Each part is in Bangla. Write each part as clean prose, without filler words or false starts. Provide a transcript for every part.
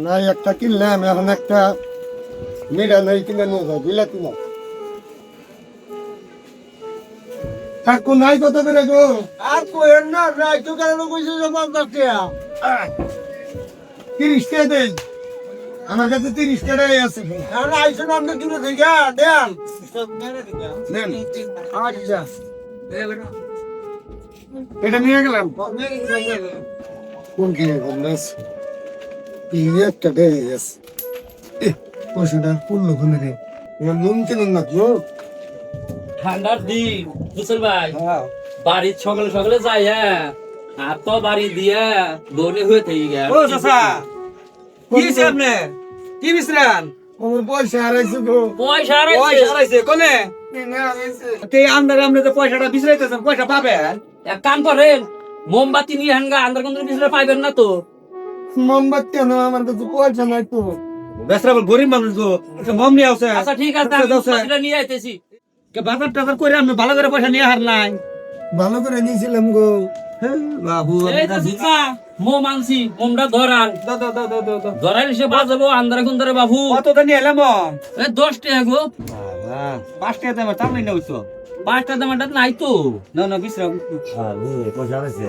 না একটা কিনলাম, এখন একটা মেডা নাই কিনে নিয়ে যাও, বিলাতি না কাকু নাই কত করে গো? আর কোয়েন না, নাই তো কেন কইছে যে 50 টাকা 30 টাকা দেন, আমার কাছে 30 টাকাই আছে। এখন আইসেন আপনি দূরে থেকে দেন দেন। আচ্ছা এটা নিয়ে গেলাম। কোন কিনে গেলাম? একটা দেয় গেছে পয়সাটা পড়লো কোন রে? নুন কিনুন না গো, ঠান্ডার দিন বুঝছেন ভাই, বাড়ির সকালে সকালে যাই, হ্যাঁ আর তো বাড়ি দিয়া দৌড়ে হয়ে থেকে গেল। ও চাচা কি হইছে আপনি? কি বিছরান? আমার পয়সা হারাইছে গো। পয়সা পয়সা হারাইছে কোনে? কিনে হারাইছে। তে আমদারে আপনি যে পয়সাটা বিছরাইতেছেন পয়সা পাবেন? এক কাম করেন, মোমবাতি নিয়ে হাঙ্গা আন্দার কোন পিছনে পাইবেন না তো। মোমবাতি কেন? আমার কাছে পয়সা নাই তো। বেসরা বল গরিব মানুষ গো, একটা মম নিয়ে আছে। আচ্ছা ঠিক আছে, আমি মোমবাতিটা নিয়ে আইতেছি। কে বাজার টাজার করে আপনি ভালো করে পয়সা নিয়ে হার নাই। ভালো করে নিয়েছিলাম গো। বাবু এই তো চাচা, মোম আনছি, মোমটা ধরান। ধরাই এসে বাজাবো আন্দারে কুন্দারে বাবু। কত তো নিয়ে এলাম? এই 10 টাকা গো। 5 টাকা দাম তার নাই না হইছো। 5 টাকা দামটা নাই তো। না না বিছরা পয়সা হারাইছে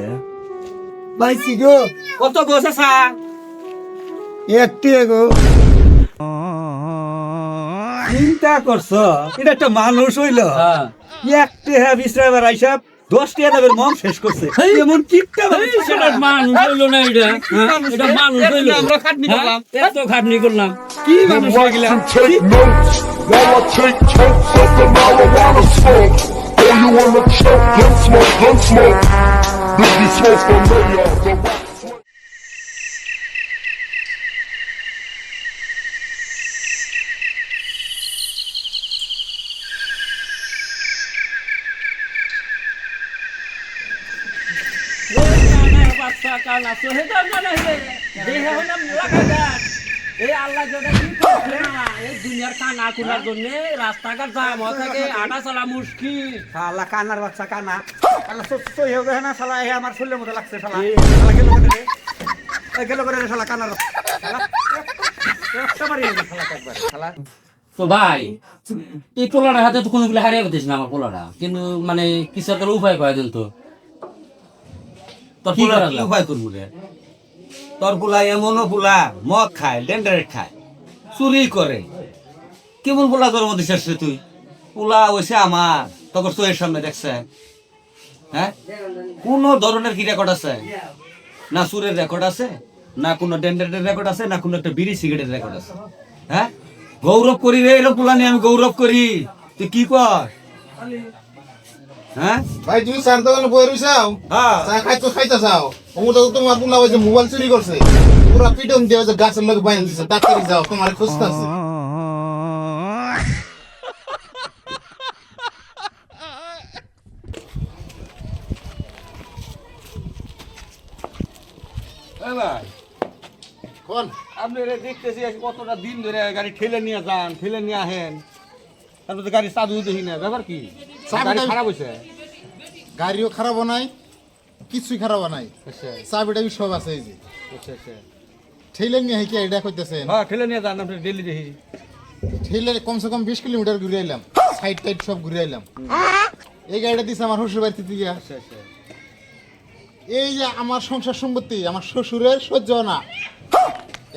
পাইছি গো। কত গো চাচা? একটি গো। চিন্তা করছ এটা একটা মানুষ হইল? হ্যাঁ একটা হ্যাঁ বিশ্রাইবার আইসা 10 টাকা দামের মম শেষ করছে। এমন কিপটা এই সেটা মানুষ হইলো না এটা, হ্যাঁ? এটা মানুষ হইলো। আমরা খাটনি হ্যাঁ? করলাম। এত খাটনি করলাম। কি মানুষ হয়ে গেলাম? Take notes while I take totes of the marijuana smoke. Oh, you wanna choke? Gun smoke, gun smoke. Biggie smoke the mayor, the rock smoke. বাচ্চা কানা সোহেদা মনে হে দেহ হলাম লাগাগার। এই আল্লাহ যেটা কি করছে না, এই দুনিয়ার কানা কুনার জন্য রাস্তাঘাট জাম হয়ে থাকে, হাঁটা চলা মুশকিল। শালা কানার বাচ্চা কানা। শালা সই হয়ে গেছে না শালা, এই আমার শরীরের মধ্যে লাগছে শালা। শালা গেল করে রে। এই গেল করে রে শালা কানার। শালা একটা মারি না শালা একবার। শালা তো ভাই, এই পোলার হাতে তো কোনোগুলো হারিয়ে গেছিস না আমার পোলারা, কিন্তু মানে কিছু একটা উপায় করে দেন তো। তোর কি পোলার উপায় করবো রে? তোর পোলা এমনও পোলা মদ খায়, ডেন্ডারেট খায়, চুরি করে। কেমন পোলা তোর মধ্যে শেষ তুই? পোলা হয়েছে আমার, তোর চোখের সামনে দেখছে। হ্যাঁ, কোন ধরনের কি রেকর্ড আছে? না সুরের রেকর্ড আছে, না কোনো ডেন্ডারেটের রেকর্ড আছে, না কোনো একটা বিড়ি সিগারেটের রেকর্ড আছে। হ্যাঁ, গৌরব করি রে এরকম পোলা নিয়ে, আমি গৌরব করি। তুই কি কর? হ্যাঁ ভাই তুমি চার দোকানে বই রইছাও, হ্যাঁ চা খাইতো খাইতা চাও। অমুক তো তোমার পুলা ওই যে মোবাইল চুরি করছে, পুরা পিটন দিয়ে ওই যে গাছের লোক বাইন দিছে, ডাক্তারি যাও, তোমার খুঁজতাছে। ভাই কোন আপনি দেখতেছি কতটা দিন ধরে গাড়ি ঠেলে নিয়ে যান, ঠেলে নিয়ে আহেন, তারপর গাড়ি চাবি দেখি না, ব্যাপার কি? গাড়ি খারাপ হয়েছে? গাড়িও খারাপ নাই, কিছুই খারাপ নাই, আচ্ছা চাবিটা সব আছে। এই যে আচ্ছা আচ্ছা, ঠেলে নিয়ে কি এটা কইতেছেন? হ্যাঁ ঠেলে নিয়ে যান, আপনি ডেলি দেখি। ঠেলে কমসে কম 20 কিলোমিটার ঘুরে আইলাম, সাইড টাইড সব ঘুরে আইলাম। এই গাড়িটা দিছে আমার শ্বশুর বাড়িতে দিয়ে। আচ্ছা আচ্ছা, এই যে আমার সংসার সম্পত্তি আমার শ্বশুরের সহ্য না,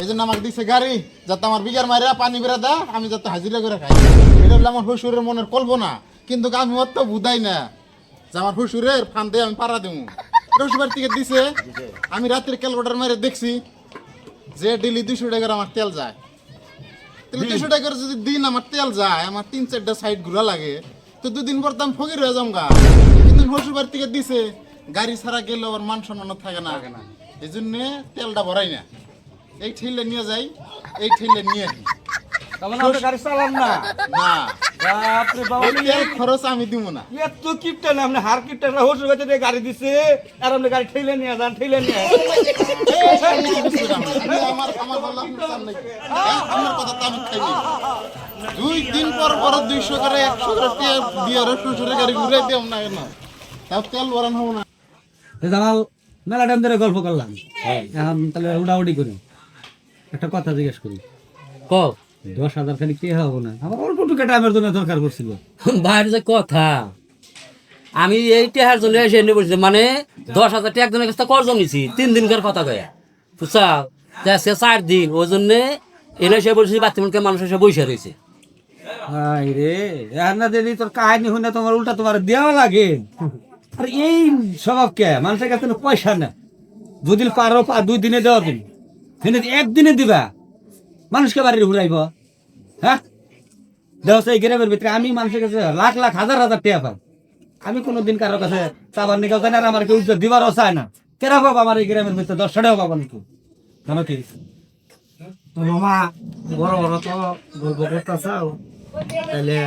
এই জন্য আমাকে দিছে গাড়ি, যাতে আমার বিঘার মাইরা পানি বেড়া দা, আমি যাতে হাজিরা করে খাই। এটা হলো আমার শ্বশুরের মনের কল্পনা, কিন্তু আমি অত বুঝাই না যে আমার শ্বশুরের ফান্দে আমি পাড়া দেবো। শ্বশুর বাড়ি থেকে দিছে, আমি রাত্রে ক্যালকুলেটার মারে দেখছি যে ডেলি 200 টাকার আমার তেল যায়। তাহলে 200 টাকার যদি দিন আমার তেল যায়, আমার 3-4টা সাইড ঘোরা লাগে, তো 2 দিন পর তো আমি ফকির হয়ে যাম গা। কিন্তু শ্বশুর বাড়ি থেকে দিছে, গাড়ি ছাড়া গেলেও আর মান সম্মান থাকে না, এই জন্য তেলটা ভরাই না, এই ঠেলে নিয়ে যাই, এই ঠেলে নিয়ে আসি। তাহলে আপনি গাড়ি চালান না? না, বাপরে বাবা, এই তেল খরচ আমি দিব না। এত কিপটা না, আপনি হার কিপটা না, হোসুর কাছে দিয়ে গাড়ি দিছে, আর আপনি গাড়ি ঠেলে নিয়ে যান, ঠেলে নিয়ে আমার আমার বললাম আপনার চান নাকি? হ্যাঁ, আমার কথা তো আমি খাই নাই। 2 দিন পর পর 200 করে 100 করে তেল দিয়ে শ্বশুরের গাড়ি ঘুরে দিলাম না কেন? তাও তেল ভরান হবো না। জামাল মেলা টাইম ধরে গল্প করলাম, এখন তাহলে উড়াউড়ি করি। একটা কথা জিজ্ঞেস করি, ক 10,000 খালি কে হবো না, আমার অল্প টুকু টাইমের জন্য দরকার পড়ছিল। বাইরে যে কথা, আমি এই টেহার জন্য এসে এনে বলছি, মানে 10,000 টাকা একজনের কাছে কর্জ নিছি 3 দিনকার কথা কয়া, বুঝছা? সে 4 দিন, ওই জন্যে এনে এসে বলছি বাচ্চাকে মানুষ এসে বসে রয়েছে। হাই রে, আর না দিদি তোর কাহিনী শুনে তোমার উল্টা তোমার দেওয়া লাগে। আর এই স্বভাব কে, মানুষের কাছে তো পয়সা না, যদি পারো 2 দিনে দেওয়া দিন, একদিনে দিবা, মানুষকে বাড়ির ঘুরাইব। হ্যাঁ, দেওয়া এই গ্রামের ভিতরে আমি মানুষের কাছে লাখ লাখ হাজার হাজার টাকা পাই, আমি কোনোদিন কারোর কাছে চাবার নিকাল চাই না, আর আমার কেউ দিবারও চায় না। কেরা পাবো আমার এই গ্রামের ভিতরে 10 টাকাও পাবো নাকি, জানো কি? মামা বড় বড় তো গল্প করতেছাও, তাহলে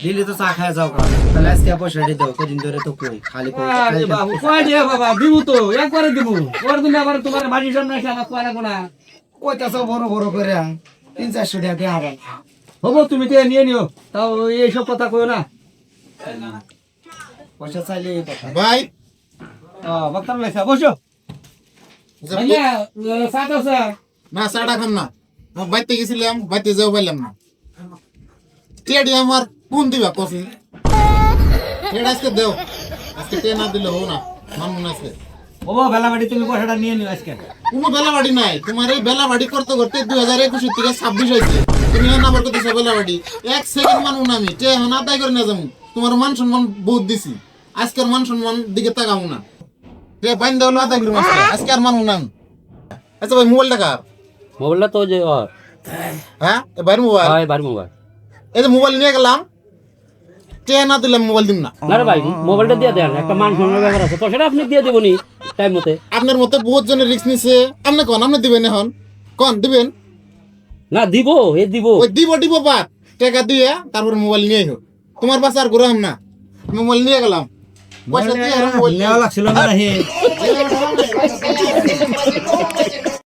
দিল্লি তো চা খায় যাও, তাহলে আজকে পয়সা দিয়ে দাও, কদিন ধরে তো কই খালি আরে বাবু, কয় দিয়ে বাবা দিব তো, একবারে দিব, ওর দিন আবার তোমার মাটির সামনে এসে আমার কয় না কইতাছ বড় বড় করে 300-400 টাকা দিয়ে হবে। হবো, তুমি তো নিয়ে নিও, তাও এইসব কথা কইও না। পয়সা চাইলে এই কথা। ভাই বক্তার লাইসা বসো। যে ভাইয়া, চা দাও চা। না চাটা খাম না, আমি বাইতে গেছিলাম, বাইতে যাও পাইলাম না। টেডি আমার কোন দিবা কফি? টেড আজকে দেও, আজকে টে না দিলে হো না, মানব আছে। হবো, বেলা বাড়ি তুমি পয়সাটা নিয়ে নিও আজকে। কোনো বেলা বাড়ি নাই, তোমার এই বেলা বাড়ি করতে করতে 2021 থেকে 26 হয়েছে, তুমি এখন আবার করতেছো বেলা বাড়ি। 1 সেকেন্ড মানুষ না, আমি টে এখন আদায় করে না যাবো, তোমার মান সম্মান বহুত দিছি, আজকের মান সম্মান দিকে তাকাবো না। টে বাইন দেওয়া আদায় করে আজকে আর মানুষ না। আচ্ছা ভাই মোবাইলটা কার? মোবাইলটা তো যে ওর, হ্যাঁ এবার মোবাইল, হয় বাড়ি মোবাইল। এই যে মোবাইল নিয়ে গেলাম, টে না দিলাম মোবাইল দিম না। না রে ভাই, মোবাইলটা দিয়ে দেন, একটা মান সম্মানের ব্যাপার আছে, পয়সাটা আপনি দিয়ে দেবনি টাইম মতে। আপনার মতো বহুত জনের রিস্ক নিছে, আপনি কোন আপনি দিবেন এখন? কোন দিবেন? না দিব, এ দিব। ওই দিব বাদ, টাকা দিয়ে তারপর মোবাইল নিয়ে আইও। তোমার বাসা আর ঘুরাম না, মোবাইল নিয়ে গেলাম, পয়সা দিয়ে আর মোবাইল নেওয়া লাগছিল না হে।